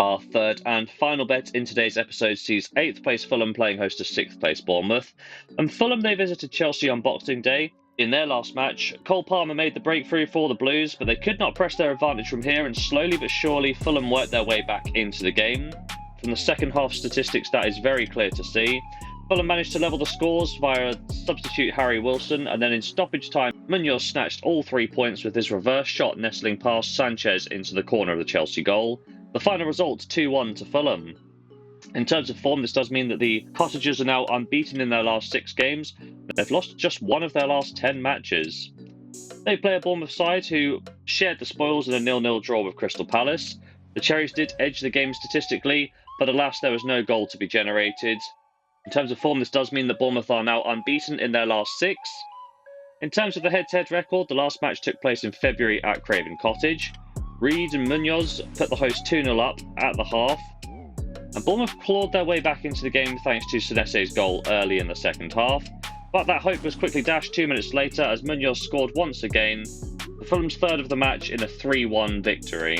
Our third and final bet in today's episode sees 8th place Fulham playing host to 6th place Bournemouth. And Fulham, they visited Chelsea on Boxing Day. In their last match, Cole Palmer made the breakthrough for the Blues, but they could not press their advantage from here, and slowly but surely Fulham worked their way back into the game. From the second half statistics, that is very clear to see. Fulham managed to level the scores via substitute Harry Wilson, and then in stoppage time, Munoz snatched all 3 points with his reverse shot nestling past Sanchez into the corner of the Chelsea goal. The final result 2-1 to Fulham. In terms of form, this does mean that the Cottagers are now unbeaten in their last 6 games, but they've lost just one of their last 10 matches. They play a Bournemouth side who shared the spoils in a 0-0 draw with Crystal Palace. The Cherries did edge the game statistically, but alas, there was no goal to be generated. In terms of form, this does mean that Bournemouth are now unbeaten in their last 6. In terms of the head-to-head record, the last match took place in February at Craven Cottage. Reed and Munoz put the host 2-0 up at the half, and Bournemouth clawed their way back into the game thanks to Senese's goal early in the second half, but that hope was quickly dashed 2 minutes later as Munoz scored once again, for Fulham's third of the match in a 3-1 victory.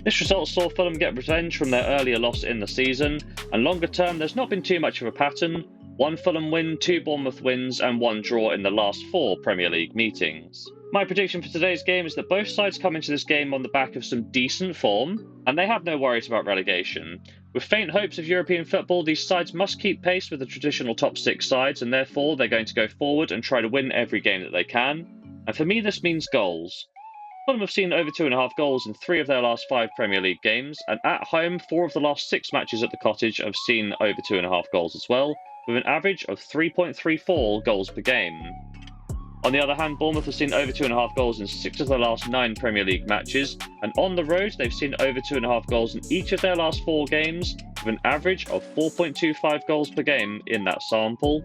This result saw Fulham get revenge from their earlier loss in the season, and longer term there's not been too much of a pattern: 1 Fulham win, 2 Bournemouth wins and 1 draw in the last 4 Premier League meetings. My prediction for today's game is that both sides come into this game on the back of some decent form, and they have no worries about relegation. With faint hopes of European football, these sides must keep pace with the traditional top 6 sides, and therefore they're going to go forward and try to win every game that they can. And for me, this means goals. Fulham have seen over 2.5 goals in 3 of their last 5 Premier League games, and at home, 4 of the last 6 matches at the Cottage have seen over 2.5 goals as well, with an average of 3.34 goals per game. On the other hand, Bournemouth have seen over 2.5 goals in 6 of their last 9 Premier League matches, and on the road they've seen over 2.5 goals in each of their last 4 games, with an average of 4.25 goals per game in that sample.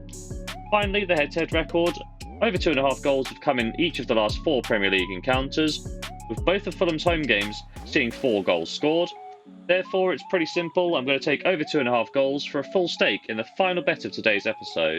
Finally, the head-to-head record: over 2.5 goals have come in each of the last 4 Premier League encounters, with both of Fulham's home games seeing 4 goals scored. Therefore, it's pretty simple. I'm going to take over 2.5 goals for a full stake in the final bet of today's episode.